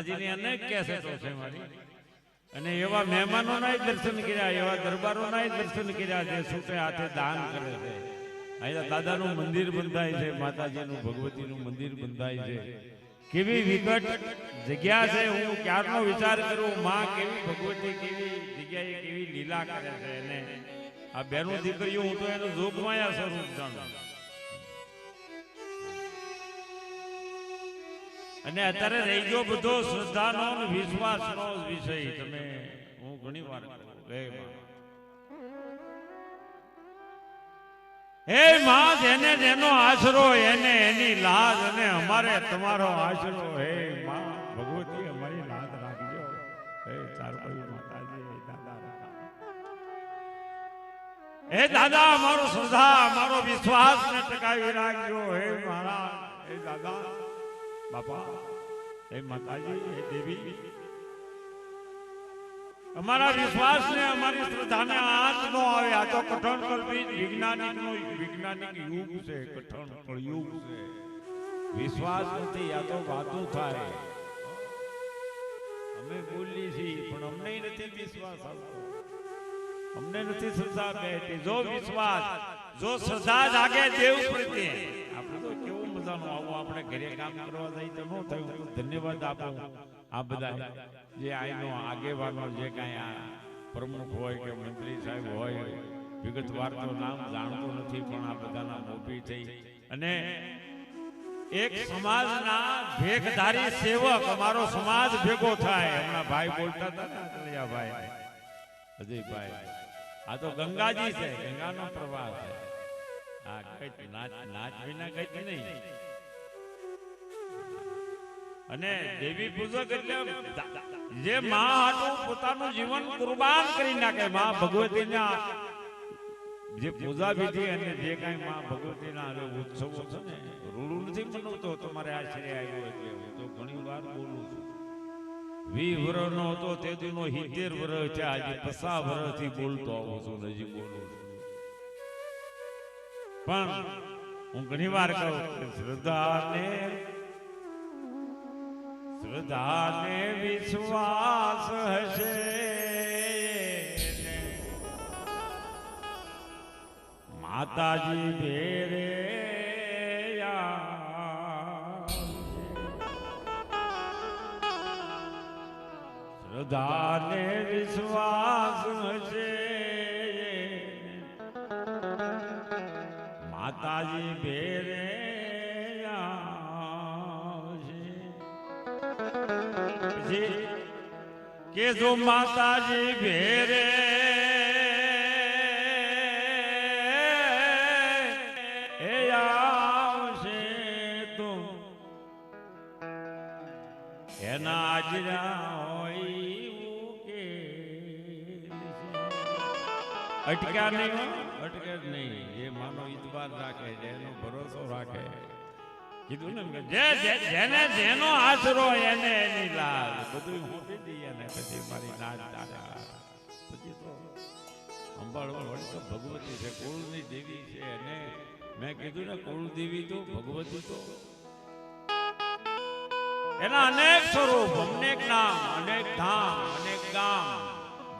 માતાજીની અનેક કેસેટો છે મારી, અને એવા મહેમાનોના દર્શન કર્યા, એવા દરબારોના દર્શન કર્યા જે છૂટે હાથે દાન કરે છે. અહીંયા દાદાનું મંદિર બંધાય છે, માતાજીનું ભગવતીનું મંદિર બંધાય છે. કેવી વિકટ જગ્યા છે. હું ક્યારનો વિચાર કરું, માં કેવી ભગવતી કેવી જગ્યાએ કેવી લીલા કરે છે. અને આ બેનું દીકરીઓ હું તો એનું જોગમાયા સ્વરૂપ જાણું. અને અત્યારે રહી ગયો બધો શ્રદ્ધાનો અને વિશ્વાસનો વિષય. તમે હું ઘણી વાર હે માં, જેને જેનો આશરો એને એની લાજ, અને અમારે તમારો આશરો. હે માં ભગવતી અમારી લાજ રાખજો. હે ચારપઈ માતાજી, હે દાદા, હે દાદા અમારો શ્રદ્ધા અમારો વિશ્વાસ ને ટકાવી રાખજો. હે મહારાજ, હે દાદા બાપા, હે માતાજી, હે દેવી, અમારા વિશ્વાસ ને અમારી શ્રદ્ધા ને આંચ નો આવે. આ તો કઠણ કલ્પિત વૈજ્ઞાનિક યુગ છે, કઠણ કળયુગ છે. વિશ્વાસ નથી, આ તો વાતું થાય. અમે બોલીએ છીએ પણ અમને નથી વિશ્વાસ આવતો, અમને નથી શ્રદ્ધા બેઠી. જો વિશ્વાસ, જો શ્રદ્ધા જાગે દેવ પ્રત્યે, આપણે તો કેવું મજાનું આવું આપણે ઘરે કામ કરવા જાય તો ન થયું. ધન્યવાદ આપો આ બધા જે આઈનો આગેવાનો, જે કાંઈ આ પ્રમુખ હોય કે મંત્રી સાહેબ હોય, વિગતવાર તો નામ જાણતો નથી, પણ આ બધાના મોભી થઈ અને એક સમાજના ભેખધારી સેવક અમારો સમાજ ભેગો થાય. હમણાં ભાઈ બોલતા હતા ને, ભાઈ અજયભાઈ, આ તો ગંગાજી છે, ગંગાનો પ્રવાહ છે. આ કઈ નાચ વિના કઈ નહીં. અને દેવી પૂજક એટલે જે માં હાટું પોતાનું જીવન કુરબાન કરી નાખે. માં ભગવતીના જે પૂજા વિધિ અને જે કાંઈ માં ભગવતીના ઉત્સવો છે ને, રૂડું નથી મનાવતો. તમારે આશ્ચર્ય આવ્યો એટલે હું તો ઘણી વાર બોલું છું. 20 વર્ષનો હતો તે દીનો 70 વર્ષ છે. આજે 50 વર્ષથી બોલતો આવું છું, હજી બોલું છું. પણ હું ઘણી વાર કહું કે શ્રદ્ધાને વિશ્વાસ હશે, માતાજી ભેરે શ્રદ્ધાને વિશ્વાસ હશે, માતાજી ભેરે કે જો માતાજી ભેરે આવશે તો એના આજરા અટક્યા નહીં, અટકે જ નહીં. જે માનો ઈતબાર રાખે, જેનો ભરોસો રાખે, કીધું ને જેને જેનો આશરો એને એની લાજ. બધું મોટી દઈએ ને પછી મારી લાજ દાદા. પછી તો અંબાળવા વળી તો ભગવતી છે, કુળની દેવી છે. અને મેં કીધું ને કુળદેવી તો ભગવતી તો એના અનેક સ્વરૂપ, અનેક નામ, અનેક ધામ, અનેક ગામ,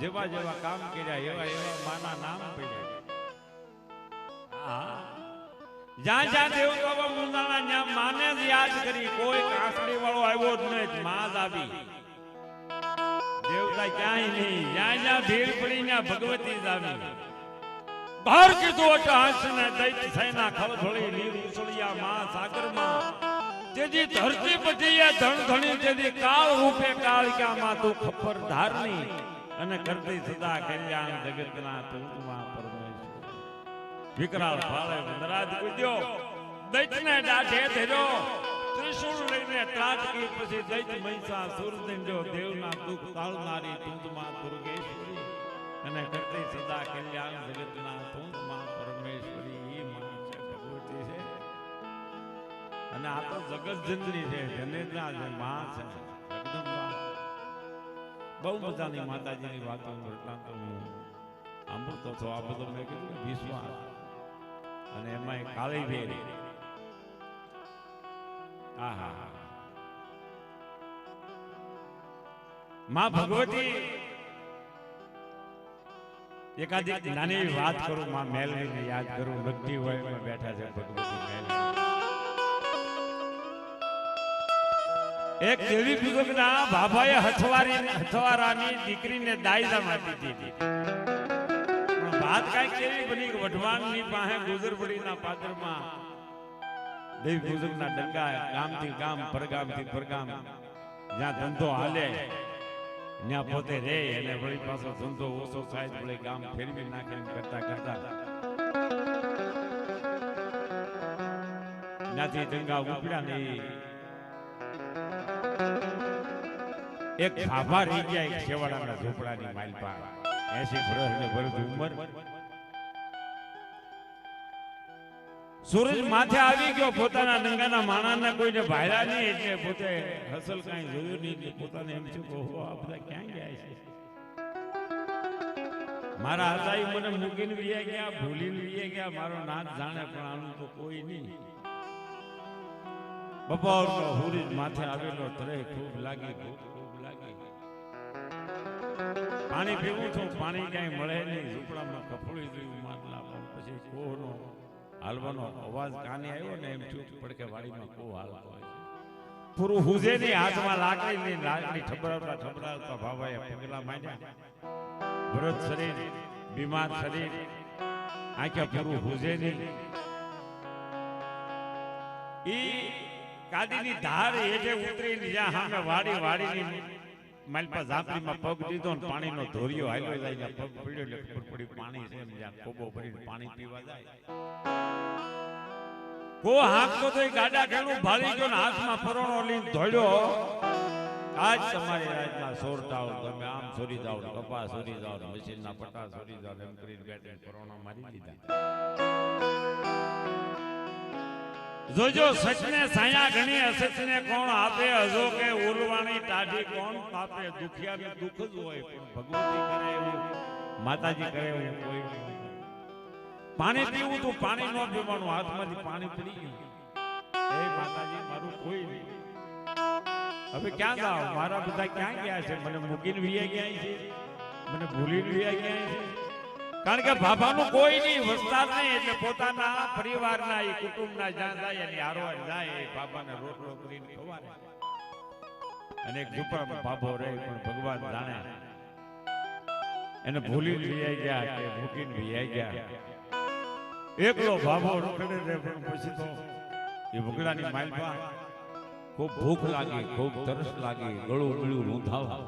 જેવા જેવા કામ કર્યા એવા એવા માના નામ પડ્યા. જ્યાં જ્યાં દેવતાઓ મુંદાણા ત્યાં માને જ યાદ કરી. કોઈ કાંસળી વાળો આવ્યો જ નહીં, માં જ આવી. દેવતા ક્યાંય નહીં, જ્યાં જ્યાં ભીડ પડી ત્યાં ભગવતી જ આવી. બહાર કીધું અટહાસ ને દૈત સૈના ખળભળી લીલ ઉછળિયા માં સાગરમાં. તેજી ધરતી પછી ધણ ધણી તેજી કાળ રૂપે કાળિકા માં તું ખબર ધારની, અને કરતી સદા કલ્યાણ જગતના તુંમાં પરમેશ્વર. વિકરાળ ફાળે વનરાજ કૂદ્યો, દૈતને દાઢે ધર્યો, ત્રિશૂળ લઈને ત્રાટકી પછી દૈત મહિષાસુર દંડ્યો. દેવના દુઃખ તાળનારી તુંદમાં દુર્ગેશ્વરી, અને કરતી સદા કલ્યાણ જગતના તુંદમાં પરમેશ્વરી. માં છે, ભગવતી છે. અને આ તો જગત જનની છે, જનેતા છે, માં છે, જગદંબા. બહુ મજાની માતાજીની વાતો વૃત્તાંતો હું સાંભળતો હતો. આ બધો મેં કીધું વિશ્વાસ, અને એમાં કાળી ભેરી. માં ભગવતી એકાદી નાની એવી વાત કરું, માં મેલવીને યાદ કરું. નગટી હોય બેઠા છે ભગવતી મેલવી. એક દેવી બુઝુર્ગના બાબાએ હથવારાની દીકરીને દાયજામાં આપી દીધી. પણ વાત કાંઈક કેવી બની કે વઢવાણની પાસે ગુજરબડીના પાદરમાં દેવી બુઝુર્ગના ડંગા ગામથી ગામ પરગામથી પરગામ જ્યાં ધંધો હાલે ત્યાં પોતે રે અને વળી પાછો ધંધો ઓછો થાય વળી ગામ ફેરવી નાખે કરતા કરતા ત્યાંથી ડંગા ઉપડ્યા ને એક ફાફા રહી ગયા એક છેવાડાના ઝૂંપડાની માલપા 80 વર્ષની વર્ષ ઉંમર. સૂરજ માથે આવી ગયો, પોતાના ડંગાના માણાને કોઈને ભાયરા નહીં એટલે પોતે હસલ કાંઈ જોયું નહીં એટલે પોતાને એમ થયું કે ઓહો આ બધા ક્યાં ગયા છે, મારા હતાઈ મને મૂકીને વિયા ગયા, ભૂલીને વિયા ગયા, મારો નાથ જાણે પણ આનું તો કોઈ નહીં. બપોરનો સૂરજ માથે આવેલો તરે ખૂબ લાગી, ખૂબ લાગી. પાણી પીવું છું, પાણી ક્યાંય મળે નહીં, ઝૂંપડામાં કફોળી જોયું માટલા પર. પછી કોહનો હાલવાનો અવાજ કાને આવ્યો ને એમ ચૂપ પડકે વાડીમાં કોહ હાલતો હોય. પૂરું હુજે નહીં, હાથમાં લાકડી ઠબરાવતા ઠબરાવતા ભાવાએ પગલા માંડ્યા. ભરત શરીર, બીમાર શરીર, આંખે પૂરું હુજે નહીં. ઈ કાદીની ધાર હેઠે ઉતરીને જ્યાં સામે વાડીની માલપા ઝાંપડીમાં પગ દીધો ને પાણીનો ધોરિયો હાલ્યો જાય, પગ પડ્યો એટલે ખબર પડી પાણી છે, જ્યાં ખોબો ભરીને પાણી પીવા જાય. કો હાંકતો તો ગાડા ખેલું ભાળી ગયો ને હાથમાં ફરોણો લઈને ધોડ્યો. આજ તમારી રાજના સોરતાઓ, તમે આમ સોરી જાઓ, કપા સોરી જાઓ, મશીનના પટા સોરી જાઓ, એમ કરીને બેઠે ફરોણો મારી દીધા. જોજો સચને સાયા ઘણી, અસચને કોણ આપે, અજો કે ઉલવાણી ટાઢી કોણ પાપે. દુખિયાને દુઃખ જ હોય પણ ભગવતી કરે એવું, માતાજી કરે એવું કોઈ નહીં. પાણી પીવું તું પાણી નો પીવાનું, હાથમાંથી પાણી પડી ગયું, એ માતાજી મારું કોઈ નહીં. હવે ક્યાં જાવ, મારા બધા ક્યાં ગયા છે, મને મૂકીને વિયા ગયા છે, મને ભૂલીને વિયા ગયા છે. કારણ કે બાબાનું કોઈ નહીં, વસ્તાર નહીં, એટલે પોતાના પરિવારના એ કુટુંબના જ્યાં જાય એની હારવાર જાય, એ બાબાને રોટલો કરીને ખવારે. અને એક ઝૂંપડામાં બાબો રહે પણ ભગવાન જાણે એને ભૂલીને વિયા ગયા કે મૂકીને વિયા ગયા. એકલો બાબો રખડે રે પણ પછી તો એ વગડાની માલપા ખૂબ ભૂખ લાગી, ખૂબ તરસ લાગી, ગળું ગળું રૂંધાવા.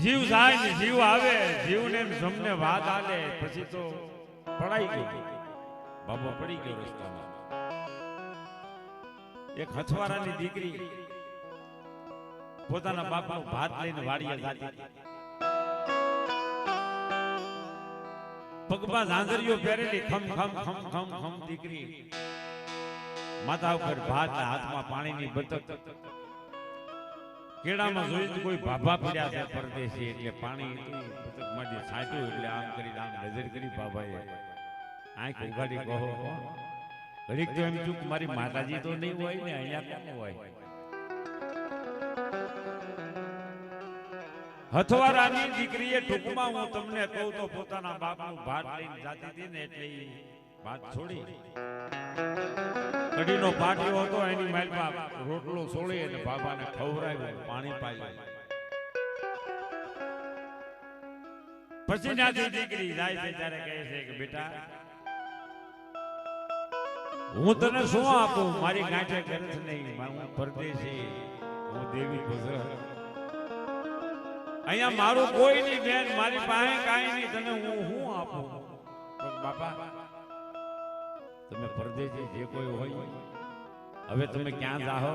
જીવ જાય ને જીવ આવે, જીવને જમને વાત આલે પછી તો પડાઈ ગયો, બાબો પડી ગયો રસ્તામાં. એક હથવારાની દીકરી પોતાના બાપનો ભાત લઈને વાડીએ જાતી, પગમાં ઝાંઝરીઓ પહેરેલી, ખમ ખમ ખમ ખમ ખમ દીકરી માથા ઉપર ભાત, હાથમાં પાણીની બતક. કેળામાં જોયું કોઈ ભાભા પીડ્યા છે પરદેશી, એટલે પાણી બતકમાંથી છાંટ્યું એટલે આમ કરી આમ નજર કરી બાબાએ, આંખ ઉઘાડી કહો ઘડીક તો એમ ચૂક મારી માતાજી તો નહીં હોય ને, અહીંયા કોણ હોય. હથવારાની દીકરીએ ટૂંકમાં હું તમને કહું તો પોતાના બાપનું ભાત લઈને જાતી હતી ને એટલે ભાત છોડી કઢીનો પાટિયો હતો એની માલમાં રોટલો છોડી અને બાબાને ખવડાવ્યો, પાણી પાયું. પછી ત્યાંથી દીકરી જાય છે ત્યારે કહે છે કે બેટા હું તને શું આપું, મારી ગાંઠે ગરજ નહીં, હું પરદેશી, હું દેવી ભજર, અહીંયા મારું કોઈ નહીં બેન, મારી પાસે કાંઈ નહીં, તને હું શું આપું. બાપા તમે પરદેશી જે કોઈ હોય હવે તમે ક્યાં જાહો,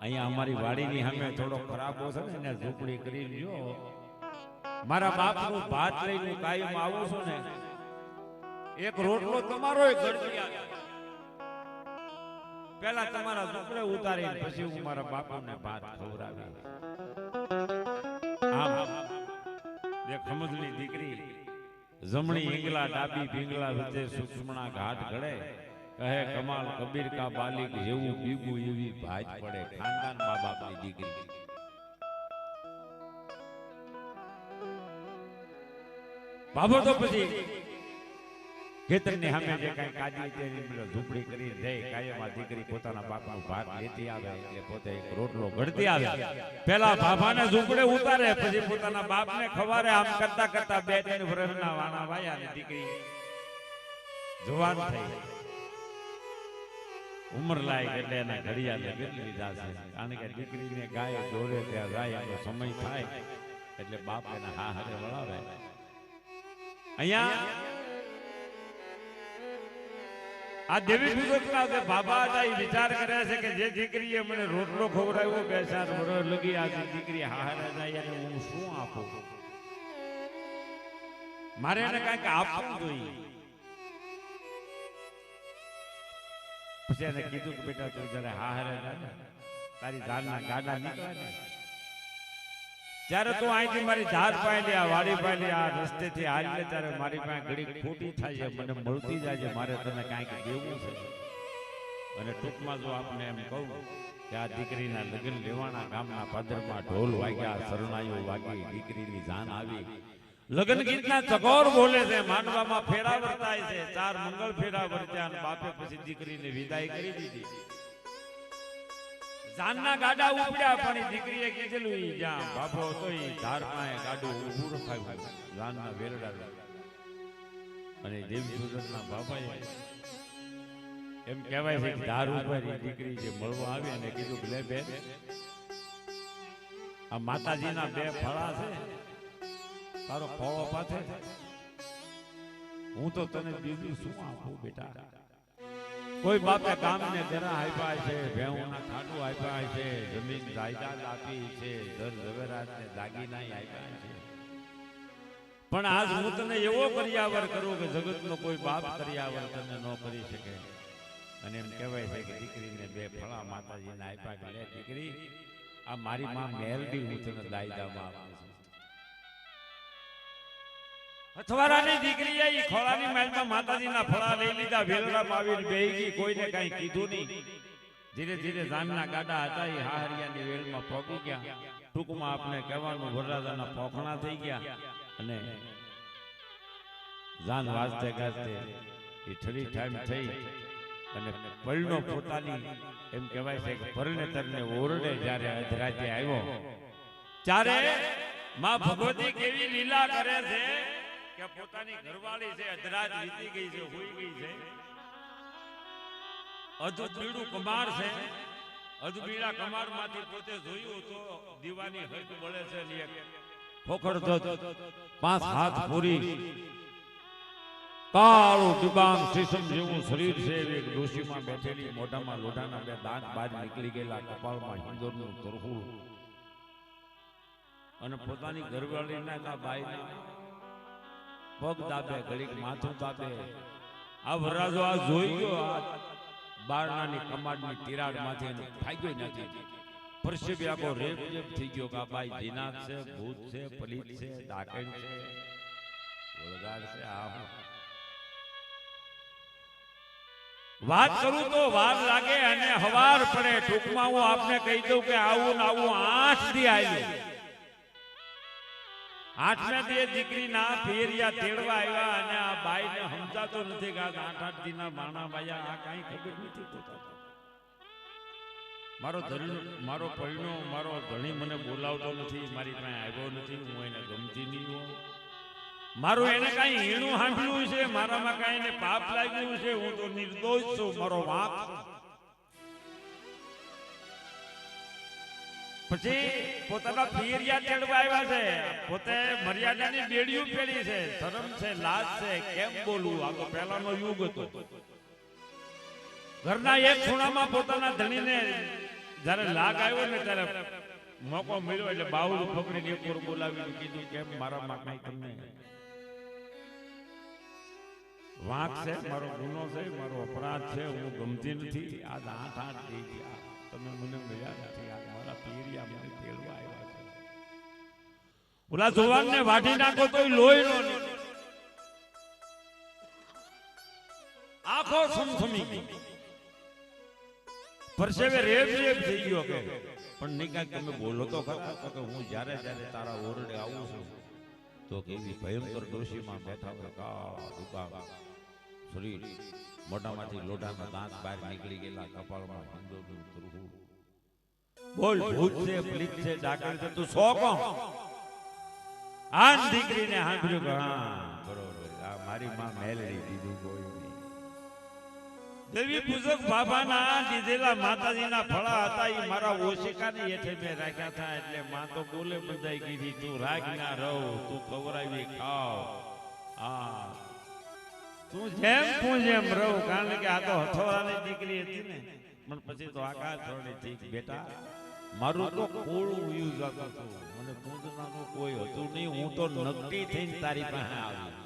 અહીંયા અમારી વાડીની સામે થોડો ખરાબ છે ને એને ઝૂંપડી કરી લ્યો, મારા બાપનું ભાત લઈને કાયમ આવું છું ને, એક રોટલો તમારો ગળદી પેલા તમારા ઝૂંપડે ઉતારી પછી હું મારા બાપુને ભાત ખવડાવી. દેખ સમજની દીકરી જમણી ઈંગલા ડાબી ભીંગલા વચ્ચે સૂક્ષ્મણા ઘાટ ઘડે, કહે કમાલ કબીર કા બાલિક જેવું બીગું એવી ભાજ પડે ખાનદાન મા બાપની દીકરી. બાબો તો પછી ખેતરની સામે જે કઈ કાજી તેની ઝૂંપડી કરી દે કાયમાં દીકરી પોતાના બાપનો ભાગ લેતી આવે એટલે પોતે એક રોટલો ઘડતી આવે. પેલા બાપાને ઝૂંપડે ઉતારે પછી પોતાના બાપને ખવારે. આમ કરતા કરતા 2-3 વર્ષના વાણા વાયા ને દીકરી જવાન થઈ ઉંમર લાયક એટલે એના ઘડિયાળે ગેલી લીધા છે. કારણ કે દીકરીને ગાય દોરે ત્યાં જાય એનો સમય થાય એટલે બાપ એના હા હારે વળાવે. અહીંયા આ દેવી વિગતના જે બાબા હતા એ વિચાર કરે છે કે જે દીકરીએ મને રોટલો ખવડાવ્યો 2-4 વર્ષ લગી આ દીકરી હારે જાય અને હું શું આપું, મારે એને કંઈક આપવું જોઈએ. પછી એને કીધું કે બેટા તું જયારે હારે જાય તારી ધારના ગાડા નીકળે ને ત્યારે તું અહીંથી મારી ધાર પાયલી આ વાડી પાયલી આ રસ્તેથી હાલે ત્યારે મારી પાસે ઘડી ખોટી થાય છે, મને મળતી જાય છે, મારે તને કાંઈક દેવું છે. અને ટૂંકમાં જો આપને એમ કહું કે આ દીકરીના લગ્ન લેવાના ગામના પાદરમાં ઢોલ વાગ્યા, શરણાઈઓ વાગી, દીકરીની જાન આવી. લગ્ન ગીતના ચકોર બોલે છે, માંડવામાં ફેરા વર્તાય છે, 4 મંગળ ફેરા વર્ત્યા અને બાપે પછી દીકરીને વિદાય કરી દીધી. જાનના ગાડા ઉપડ્યા પણ દીકરીએ કીધેલું જ્યાં બાપો હતો એ ધાર પાસે ગાડું ઊભું રખાયું જાનના વેરડા. અને દેવી સુરતના બાપાએ એમ કહેવાય છે કે ધાર ઉપર એ દીકરી જે મળવા આવી અને કીધું કે લે બેન આ માતાજીના 2 ફળા છે, તારો ખોળો પાથે, હું તો તને બીજું શું આપું બેટા. કોઈ બાપે ગામને ઘણા આપ્યા છે, ભેહુના ખાડું આપ્યા છે, જમીન જાયદાદ આપી છે, ઘર ઝવેરાત ને દાગીના આપ્યા છે, પણ આજ હું તને એવો કર્યાવર કરું કે જગતનો કોઈ બાપ કર્યાવર તને ન કરી શકે. અને એમ કહેવાય છે કે દીકરીને 2 ફળા માતાજીને આપ્યા કે લે દીકરી આ મારી માં મેલડી હું તને દાયદામાં આપું છું. અથવારાની દીકરીએ ઈ ખોળાની મહેલમાં માતાજીના ફળા લઈ લીધા, વેલરામાં આવીને બેહી ગઈ, કોઈને કાંઈ કીધું નહીં. ધીરે ધીરે જાનના ગાડા હતા એ હાહરિયાની વેલમાં પહોંચી ગયા. ટૂંકમાં આપણે કહેવાનું વરરાજાના પોખણા થઈ ગયા અને જાન વાજતે ગાજતે એ ઠરી ઠામ થઈ અને પલનો પોતાની એમ કહેવાય છે કે પરણેતરને ઓરડે જ્યારે અધરાતે આવ્યો ત્યારે માં ભગવતી કેવી લીલા કરે છે કે પોતાની ઘરવાળી છે અધરાત વીતી ગઈ છે, હોઈ ગઈ છે, અધબીડું કમાર છે, અધબીડા કમાર માંથી પોતે જોયું તો દીવાની હદ બળે છે ને એક ફોખડ 5 હાથ પૂરી કાળું ડિબાંગ શીશમ જેવું શરીર છે, એક ડોશીમાં બેઠેલી, મોઢામાં લોઢાના 2 દાંત બહાર નીકળી ગયેલા, કપાળમાં હિંદોરનું તરફુલ અને પોતાની ઘરવાળીના કા બાઈના પગ દાબે, ઘડીક માથું દાબે. આ વરરાજો આ જોઈ ગયો, આ બારણાની કમાડની તિરાડમાંથી એને ભાગ્યો નથી. પરસેબી આખો રેપ થઈ ગયો કે આ બાઈ જીનાત છે, ભૂત છે, પલિત છે, ડાકણ છે, ઓળગાડ છે. આ વાત કરું તો વાર લાગે અને હવાર પડે. ટૂંકમાં હું આપને કહી દઉં કે આવું ને આવું 8 દી આવ્યું. 8મે દી દીકરી ના ફેરિયા તેડવા આવ્યા અને આ બાઈ ને સમજાતો નથી કે 8 દી ના માણા બાયા આ કઈ ખબર નથી પડતી. મારો પૈણો મારો ધણી મને બોલાવતો નથી, મારી પાસે આવ્યો નથી, હું એને ગમતી નહીં હોઉં, મારું એને કઈ હીણું સાંભળ્યું છે, મારામાં કઈ એને પાપ લાગ્યું છે, હું તો નિર્દોષ છું, મારો વાંક છું. પછી પોતાના ફેરિયા તેડવા આવ્યા છે, પોતે મર્યાદાની બેડીયું પેરી છે, શરમ છે, લાજ છે, કેમ બોલવું. આ તો પહેલાનો યુગ હતો. ઘરના એક ખૂણામાં પોતાના ધણીને જ્યારે લાગ આવ્યો ને ત્યારે મોકો મળ્યો એટલે બાવડું પકડીને એક વાર બોલાવીને કીધું કેમ મારામાં કઈ તમને વાંક છે, મારો ગુનો છે, મારો અપરાધ છે, હું ગમતી નથી, આ 8 થઈ ગયા, તમે મને મળ્યા નથી, આ મારા પીરિયા મને તેડવા આવ્યા છે. ઓલા જુવાનને વાઢી નાખો તોય લોહી નો આખો સમસમી પરસેવે રેબ થઈ ગયો કે પણ નહીં કાંઈક તમે બોલો તો ખરા તો કે હું જ્યારે જ્યારે તારા ઓરડે આવું છું તો કેવી ભયંકર ડોશીમાં બેઠા હોય કા શરીર મોઢામાંથી લોઢાના દાંત બહાર નીકળી ગયેલા કપાળમાં હિંદોનું તરહું બોલ ભૂત છે પ્લીત છે ડાકર છે તું સો કોણ આન દીકરીને સાંભળ્યું કે હા બરોબર આ મારી માં મેલડી દીધું કોઈ નહીં દેવી પૂજક બાબાના દીધેલા માતાજીના ફળા હતા એ મારા ઓશિકાની હેઠે મેં રાખ્યા હતા એટલે માં તો બોલે બંધાઈ કીધી તું રાખ ના રહો તું ખવરાવી ખાવ આ તું જેમ રહું કારણ કે આ તો હથોરાની દીકરી હતી ને પણ પછી તો આકાશ થોડી ઠીક બેટા મારું તો કોળું યુઝ હતું મને પૂજનાનું કોઈ હતું નહીં હું તો નક્કી થઈને તારી પાસે આવી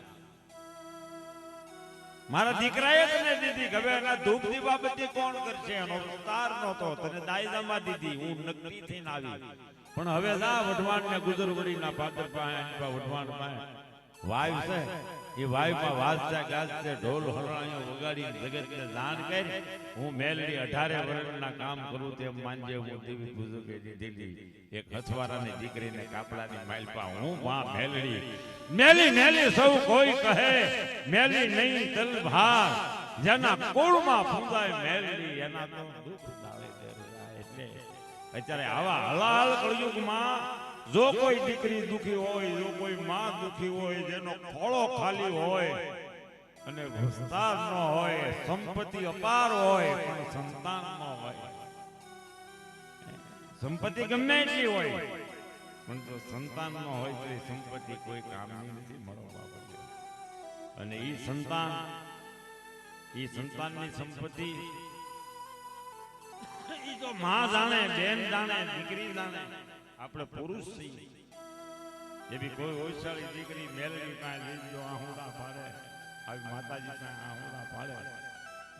મારા દીકરાએ તને દીધી હવે એના ધૂપ દીવા બધી કોણ કરશે એનો તાર નહોતો તને દાયદામાં દીધી હું નક્કી થઈને આવી પણ હવે જા વઢવાણ ને ગુજરવડીના પાદર પાસે વઢવાણ પાસે વાયુ છે એ વાયુમાં વાજતા ગાજતે ઢોલ હરણાયો વગાડીને જગતને દાન કરી હું મેલડી 18 વર્ષના કામ કરું તેમ માનજે હું દેવી પૂજકે દીધી એક હથવારાની દીકરીને કાપડાની માલપા હું માં મેલડી મેલી મેલી સૌ કોઈ કહે મેલી નહીં તલભાર જેના કોળમાં ફૂંદાય મેલડી એના તો દુઃખ દાવે એટલે અત્યારે આવા હલાલ કળયુગમાં જો કોઈ દીકરી દુખી હોય જો કોઈ માં દુખી હોય જેનો ખોળો ખાલી હોય અને વિસ્તાર ન હોય સંપત્તિ અપાર હોય પણ સંતાન ન હોય સંપત્તિ ગમે એટલી હોય પણ જો સંતાન ન હોય તો એ સંપત્તિ કોઈ કામની નથી મળવા અને એ સંતાનની સંપત્તિ એ જો માં જાણે બેન જાણે દીકરી જાણે આપણે પુરુષ છીએ એવી કોઈ ઓછાળી દીકરી મેલડી પાસે લીધો આહુડા પાડે આવી માતાજી પાસે આહુડા પાડે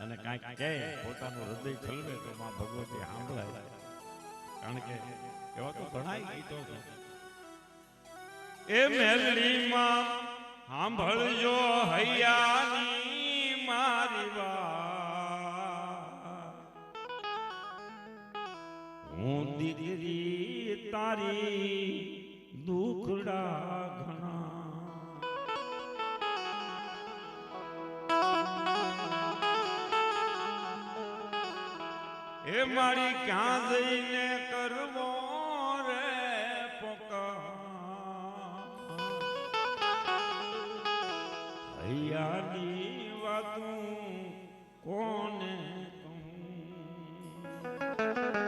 અને કાંઈક કહે પોતાનું હૃદય ખલવે તો માં ભગવતી સાંભળે કારણ કે એવા તો ઘણા ગીતો છે એ મેલડીમાં સાંભળજો હૈયાની મારી વાત હું દીકરી તારી દુખડા ઘણા એ મારી ક્યાં જઈને કરવો રે પોકા હૈયાની વાતું કોને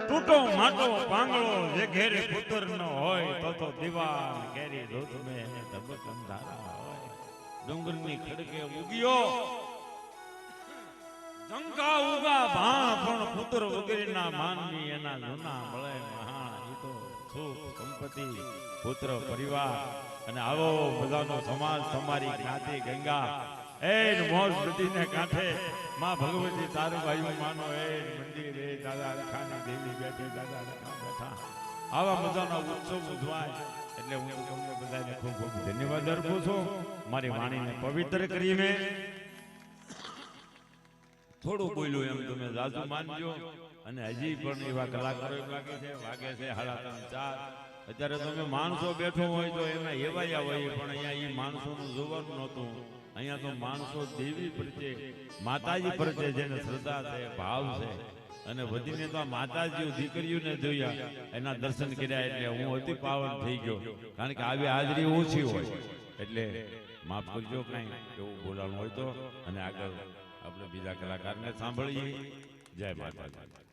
તૂટો માટો પાંગળો જે ઘેરે પુત્ર ન હોય તો દીવાન કેરી દૂધ મે ધબક અંધારા હોય ડુંગરની ખડકે ઉગ્યો જંકા ઉગા ભા પણ પુત્ર વગેરેના માનવી એના જૂના મળે મહા ઈ તો સુખ સંપત્તિ પુત્ર પરિવાર અને આવો બધાનો સમાજ તમારી જ્ઞાતિ ગંગા એ મોજ નદીને કાંઠે માં ભગવતી તારું ભાઈ માનો એ મંદિર એ દાદા લખાની દેવી બેઠી દાદા લખા બેઠા આવા બધાનો ઉત્સવ ઉજવાય એટલે હું તમને બધાને ખૂબ ખૂબ ધન્યવાદ અર્પું છું મારી વાણીને પવિત્ર કરીને થોડું બોલ્યું એમ તમે જાજુ માનજો અને હજી પણ એવા કલાકારો બાકી છે વાગે છે 3:30 અત્યારે તમે માણસો બેઠો હોય તો એના એવાયા હોય પણ અહીંયા એ માણસોનું જોવાનું નહોતું અહીંયા તો માણસો દેવી પ્રત્યે માતાજી પ્રત્યે જેને શ્રદ્ધા છે ભાવ છે અને વધીને તો માતાજીઓ દીકરીઓને જોયા એના દર્શન કર્યા એટલે હું અતિ પાવન થઈ ગયો કારણ કે આવી હાજરી ઓછી હોય એટલે માફ કરજો કાંઈ એવું બોલાવાનું હોય તો અને આગળ આપણે બીજા કલાકારને સાંભળીએ જય માતાજી